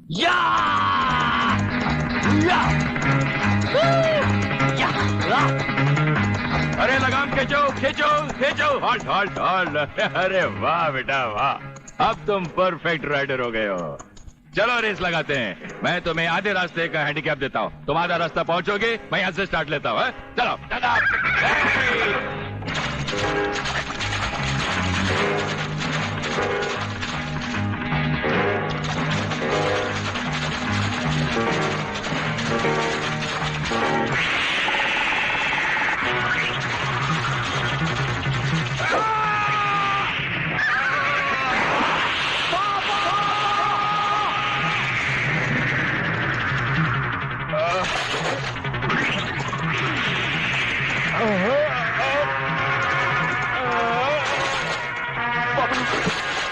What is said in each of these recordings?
या! या! या! अरे लगाम खींचो खींचो खींचो। Halt halt halt. अरे वाह बेटा वाह, अब तुम परफेक्ट राइडर हो गए हो। चलो रेस लगाते हैं। मैं तुम्हें आधे रास्ते का हैंडीकैप देता हूँ, तुम आधा रास्ता पहुंचोगे, मैं यहाँ से स्टार्ट लेता हूँ। चलो दादा।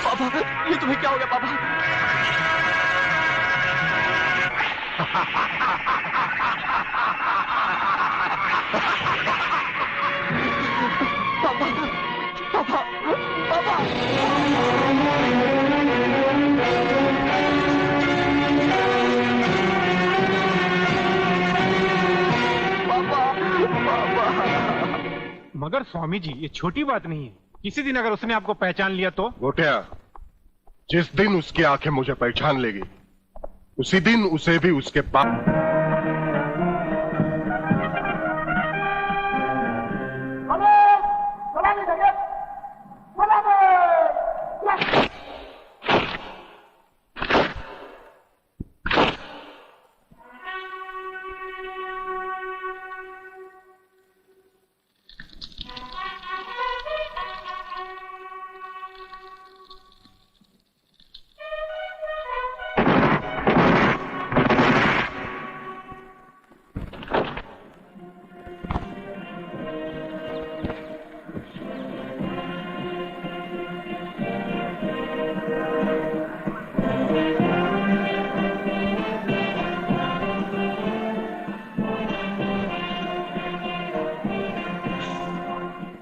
पापा, ये तुम्हें क्या हो गया पापा? पापा, पापा, पापा। मगर स्वामी जी, ये छोटी बात नहीं है। किसी दिन अगर उसने आपको पहचान लिया तो? गोटिया, जिस दिन उसकी आंखें मुझे पहचान लेगी, उसी दिन उसे भी उसके बाप।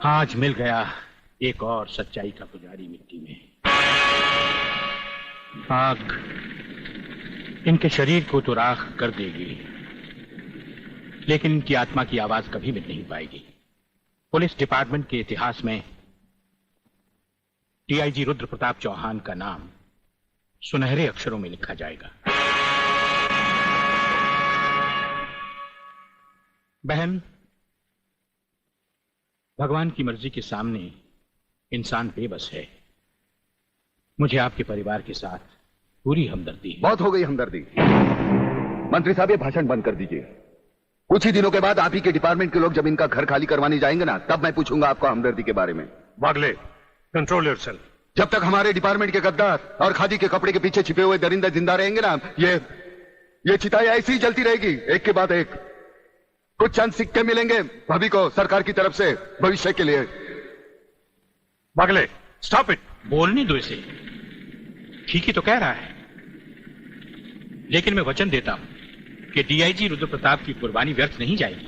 आज मिल गया एक और सच्चाई का पुजारी मिट्टी में। आग इनके शरीर को तो राख कर देगी, लेकिन इनकी आत्मा की आवाज कभी मिट नहीं पाएगी। पुलिस डिपार्टमेंट के इतिहास में डीआईजी रुद्र प्रताप चौहान का नाम सुनहरे अक्षरों में लिखा जाएगा। बहन, भगवान की मर्जी के सामने इंसान बेबस है। मुझे आपके परिवार के साथ पूरी हमदर्दी है। बहुत हो गई हमदर्दी। मंत्री साहब, ये भाषण बंद कर दीजिए। कुछ ही दिनों के बाद आप ही के डिपार्टमेंट के लोग जब इनका घर खाली करवाने जाएंगे ना, तब मैं पूछूंगा आपको हमदर्दी के बारे में। वागले, कंट्रोल योरसेल्फ। जब तक हमारे डिपार्टमेंट के गद्दार और खादी के कपड़े के पीछे छिपे हुए दरिंदे जिंदा रहेंगे ना, ये चिताएं ऐसी ही जलती रहेगी, एक के बाद एक। कुछ चंद सिक्के मिलेंगे भाभी को सरकार की तरफ से भविष्य के लिए। वागले, स्टॉप इट। बोलने दो इसे, ठीक ही तो कह रहा है। लेकिन मैं वचन देता हूं कि डीआईजी रुद्र प्रताप की कुर्बानी व्यर्थ नहीं जाएगी।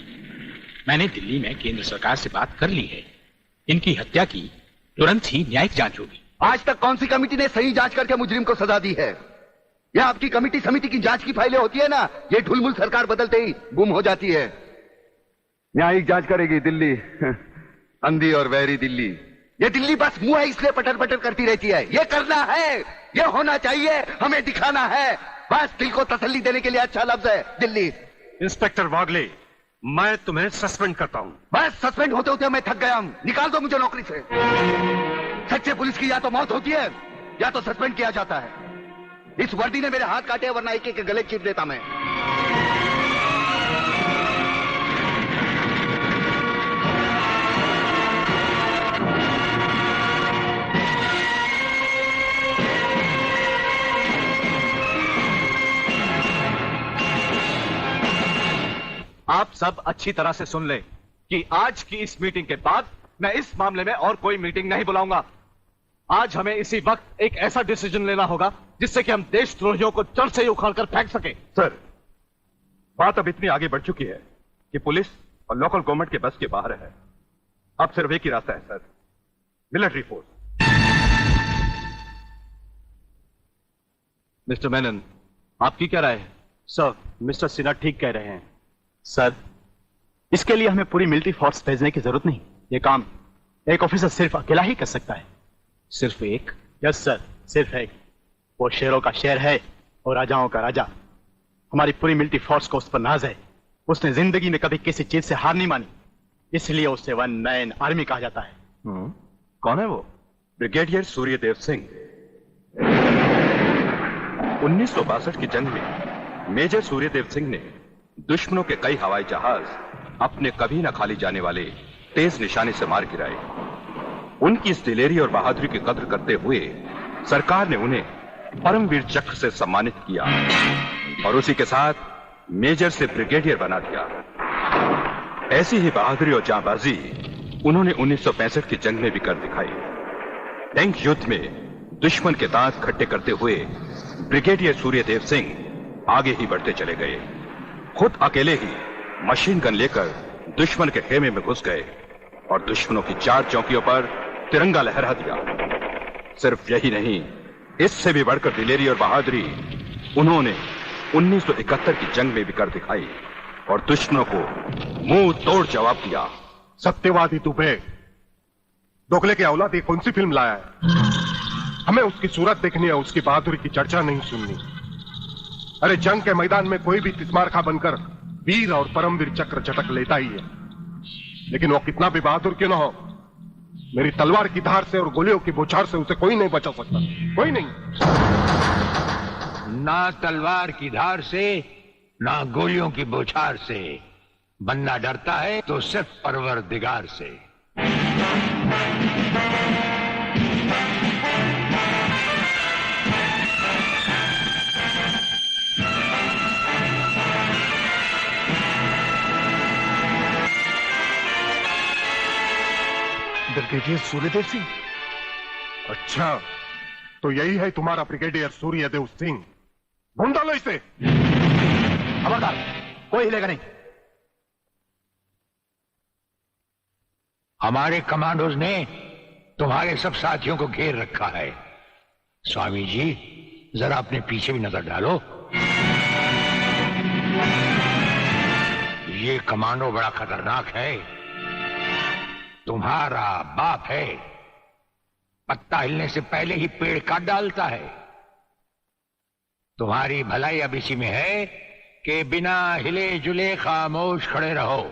मैंने दिल्ली में केंद्र सरकार से बात कर ली है। इनकी हत्या की तुरंत ही न्यायिक जांच होगी। आज तक कौन सी कमेटी ने सही जांच करके मुजरिम को सजा दी है? यह आपकी कमेटी समिति की जांच की फाइलें होती है ना, ये ढुलमुल सरकार बदलते ही गुम हो जाती है। न्यायिक जांच करेगी दिल्ली, अंधी और वैरी दिल्ली। ये दिल्ली बस मुंह है इसलिए पटर पटर करती रहती है। ये करना है, ये होना चाहिए, हमें दिखाना है। बस दिल को तसल्ली देने के लिए अच्छा लफ्ज है दिल्ली। इंस्पेक्टर वागले, मैं तुम्हें सस्पेंड करता हूं। बस सस्पेंड होते होते मैं थक गया हूं। निकाल दो मुझे नौकरी से। सच्चे पुलिस की या तो मौत होती है या तो सस्पेंड किया जाता है। इस वर्दी ने मेरे हाथ काटे, वरना एक एक गले चीर देता मैं। आप सब अच्छी तरह से सुन लें कि आज की इस मीटिंग के बाद मैं इस मामले में और कोई मीटिंग नहीं बुलाऊंगा। आज हमें इसी वक्त एक ऐसा डिसीजन लेना होगा जिससे कि हम देशद्रोहियों को जड़ से उखाड़कर फेंक सके। सर, बात अब इतनी आगे बढ़ चुकी है कि पुलिस और लोकल गवर्नमेंट के बस के बाहर है। अब सिर्फ एक ही रास्ता है sir, military force. Mister Menon, आपकी क्या राय है? सर, मिस्टर सिन्हा ठीक कह रहे हैं। सर, इसके लिए हमें पूरी मिलिट्री फोर्स भेजने की जरूरत नहीं। ये काम एक ऑफिसर सिर्फ अकेला ही कर सकता है। सिर्फ एक? यस सर, सिर्फ एक। वो शेरों का शेर है और राजाओं का राजा। हमारी पूरी मिलिट्री फोर्स को उस पर नाज है। उसने जिंदगी में कभी किसी चीज से हार नहीं मानी, इसलिए उसे वन मैन आर्मी कहा जाता है। कौन है वो? ब्रिगेडियर सूर्यदेव सिंह। 1962 की जंग में मेजर सूर्यदेव सिंह ने दुश्मनों के कई हवाई जहाज अपने कभी न खाली जाने वाले तेज निशाने से मार गिराए। उनकी इस दिलेरी और बहादुरी की कद्र करते हुए सरकार ने उन्हें परमवीर चक्र से सम्मानित किया और उसी के साथ मेजर से ब्रिगेडियर बना दिया। ऐसी ही बहादुरी और जांबाजी उन्होंने 1965 की जंग में भी कर दिखाई। टैंक युद्ध में दुश्मन के दांत खट्टे करते हुए ब्रिगेडियर सूर्यदेव सिंह आगे ही बढ़ते चले गए। खुद अकेले ही मशीन गन लेकर दुश्मन के खेमे में घुस गए और दुश्मनों की 4 चौकियों पर तिरंगा लहरा दिया। सिर्फ यही नहीं, इससे भी बढ़कर दिलेरी और बहादुरी उन्होंने 1971 की जंग में भी कर दिखाई और दुश्मनों को मुंह तोड़ जवाब दिया। सत्यवादी दुबे, दोगले की औलाद ये कौन सी फिल्म लाया है? हमें उसकी सूरत देखनी है, उसकी बहादुरी की चर्चा नहीं सुननी। अरे जंग के मैदान में कोई भी तिस्मारखा बनकर वीर और परमवीर चक्र झटक लेता ही है, लेकिन वो कितना भी बहादुर क्यों ना हो, मेरी तलवार की धार से और गोलियों की बौछार से उसे कोई नहीं बचा सकता। कोई नहीं। ना तलवार की धार से, ना गोलियों की बौछार से। बंदा डरता है तो सिर्फ परवरदिगार से। ब्रिगेडियर सूर्यदेव सिंह? अच्छा, तो यही है तुम्हारा ब्रिगेडियर सूर्यदेव सिंह। ढूंढ डालो इसे। खबरदार, कोई हिलेगा नहीं। हमारे कमांडोज ने तुम्हारे सब साथियों को घेर रखा है। स्वामी जी, जरा अपने पीछे भी नजर डालो। ये कमांडो बड़ा खतरनाक है। तुम्हारा बाप है, पत्ता हिलने से पहले ही पेड़ काट डालता है। तुम्हारी भलाई अब इसी में है कि बिना हिले जुले खामोश खड़े रहो।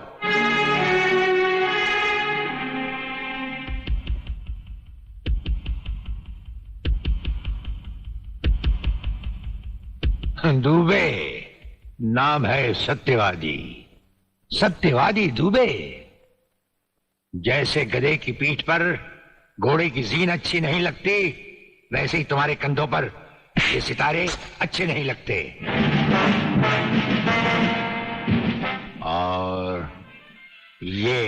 दुबे नाम है सत्यवादी। सत्यवादी दुबे। जैसे गधे की पीठ पर घोड़े की जीन अच्छी नहीं लगती, वैसे ही तुम्हारे कंधों पर ये सितारे अच्छे नहीं लगते। और ये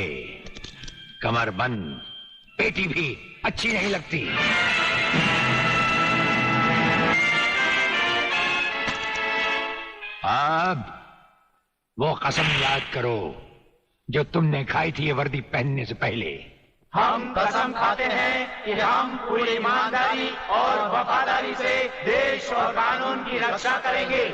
कमरबंद पेटी भी अच्छी नहीं लगती। अब वो कसम याद करो जो तुमने खाई थी ये वर्दी पहनने से पहले। हम कसम खाते हैं कि हम पूरी ईमानदारी और वफादारी से देश और कानून की रक्षा करेंगे।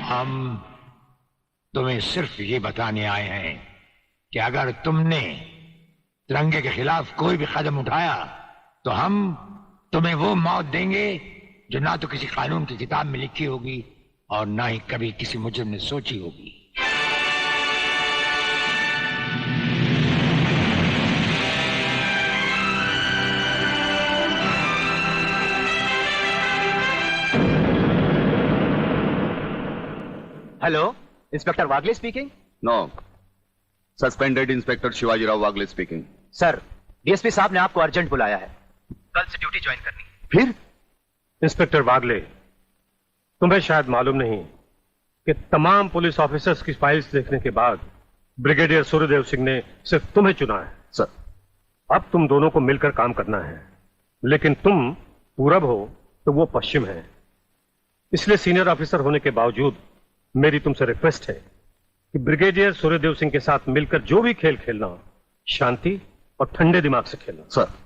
हम तुम्हें सिर्फ ये बताने आए हैं कि अगर तुमने तिरंगे के खिलाफ कोई भी कदम उठाया तो हम तुम्हें वो मौत देंगे जो ना तो किसी कानून की किताब में लिखी होगी और ना ही कभी किसी मुजरिम ने सोची होगी। Hello, inspector Wagle speaking. No, suspended inspector Shivajirao Wagle speaking. Sir, DSP साहब ने आपको अर्जेंट बुलाया है। कल से ड्यूटी ज्वाइन करनी है। फिर? इंस्पेक्टर वागले, तुम्हें शायद मालूम नहीं कि तमाम पुलिस ऑफिसर्स की फाइल्स देखने के बाद ब्रिगेडियर सूर्यदेव सिंह ने सिर्फ तुम्हें चुना है। सर, अब तुम दोनों को मिलकर काम करना है, लेकिन तुम पूरब हो तो वो पश्चिम है। इसलिए सीनियर ऑफिसर होने के बावजूद मेरी तुमसे रिक्वेस्ट है कि ब्रिगेडियर सूर्यदेव सिंह के साथ मिलकर जो भी खेल खेलना हो, शांति और ठंडे दिमाग से खेलना। सर,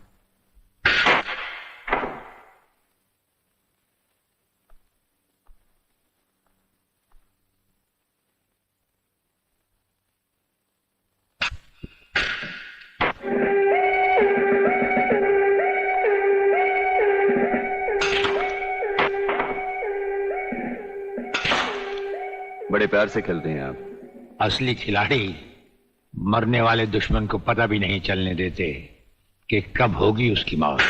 बड़े प्यार से खेलते हैं आप। असली खिलाड़ी मरने वाले दुश्मन को पता भी नहीं चलने देते कि कब होगी उसकी मौत।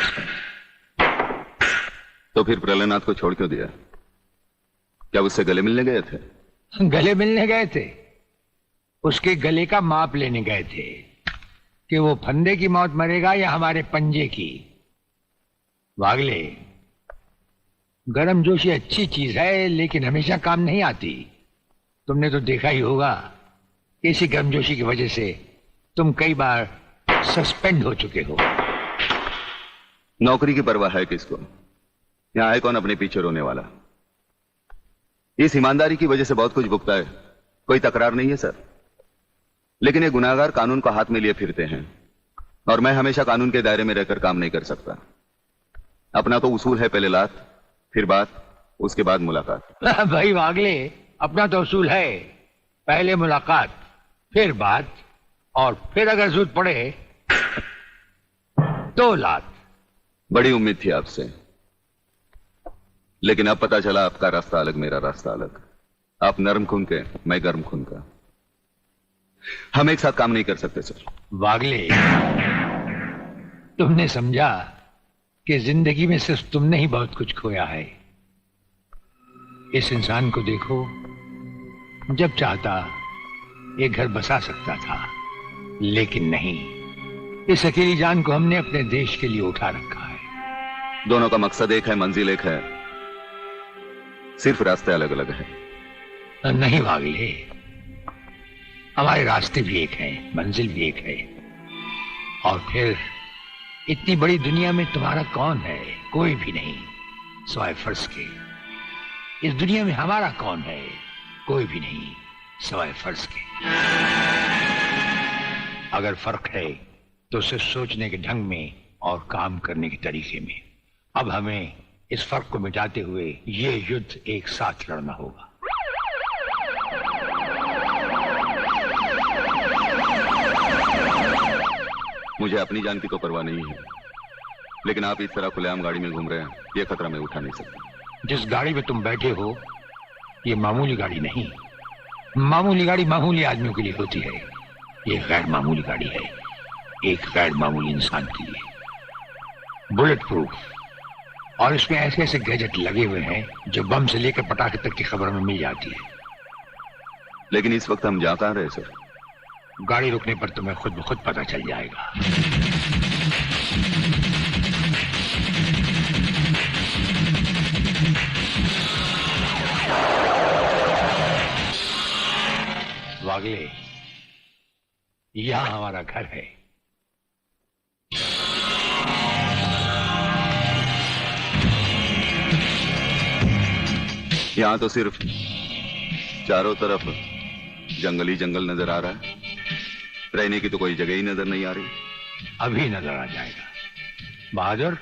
तो फिर प्रलयनाथ को छोड़ क्यों दिया? क्या उससे गले मिलने गए थे? गले मिलने गए थे, उसके गले का माप लेने गए थे कि वो फंदे की मौत मरेगा या हमारे पंजे की। वागले, गर्मजोशी अच्छी चीज है लेकिन हमेशा काम नहीं आती। तुमने तो देखा ही होगा कि इसी गर्मजोशी की वजह से तुम कई बार सस्पेंड हो चुके हो। नौकरी की परवाह है किसको? यहां है कौन अपने पीछे रोने वाला? इस ईमानदारी की वजह से बहुत कुछ भुगता है, कोई तकरार नहीं है सर। लेकिन ये गुनाहगार कानून को हाथ में लिए फिरते हैं और मैं हमेशा कानून के दायरे में रहकर काम नहीं कर सकता। अपना तो उसूल है, पहले लात फिर बात, उसके बाद मुलाकात। भाई वागले, अपना तो उसूल है, पहले मुलाकात फिर बात और फिर अगर जरूरत पड़े तो लात। बड़ी उम्मीद थी आपसे, लेकिन अब पता चला आपका रास्ता अलग, मेरा रास्ता अलग। आप नरम खून के, मैं गर्म खून का। हम एक साथ काम नहीं कर सकते सर। वागले, तुमने समझा कि जिंदगी में सिर्फ तुमने ही बहुत कुछ खोया है। इस इंसान को देखो, जब चाहता एक घर बसा सकता था, लेकिन नहीं। इस अकेली जान को हमने अपने देश के लिए उठा रखा है। दोनों का मकसद एक है, मंजिल एक है, सिर्फ रास्ते अलग अलग हैं। नहीं वागले, हमारे रास्ते भी एक हैं, मंजिल भी एक है। और फिर इतनी बड़ी दुनिया में तुम्हारा कौन है? कोई भी नहीं, सिवाय फर्ज के। इस दुनिया में हमारा कौन है? कोई भी नहीं, सिवाय फर्ज के। अगर फर्क है तो सिर्फ सोचने के ढंग में और काम करने के तरीके में। अब हमें इस फर्क को मिटाते हुए ये युद्ध एक साथ लड़ना होगा। मुझे अपनी जान की तो परवाह नहीं है, लेकिन आप इस तरह खुलेआम गाड़ी में घूम रहे हैं, यह खतरा मैं उठा नहीं सकता। जिस गाड़ी में तुम बैठे हो ये मामूली गाड़ी नहीं। मामूली गाड़ी मामूली आदमियों के लिए होती है, ये गैर मामूली गाड़ी है, एक गैर मामूली इंसान के लिए। बुलेट प्रूफ, और इसमें ऐसे ऐसे गैजेट लगे हुए हैं जो बम से लेकर पटाखे तक की खबर में मिल जाती है। लेकिन इस वक्त हम जा कहां रहे सर? गाड़ी रुकने पर तुम्हें खुद ब खुद पता चल जाएगा। वागले, यहां हमारा घर है। यहां तो सिर्फ चारों तरफ जंगल ही जंगल नजर आ रहा है, रहने की तो कोई जगह ही नजर नहीं आ रही। अभी नजर आ जाएगा। बहादुर,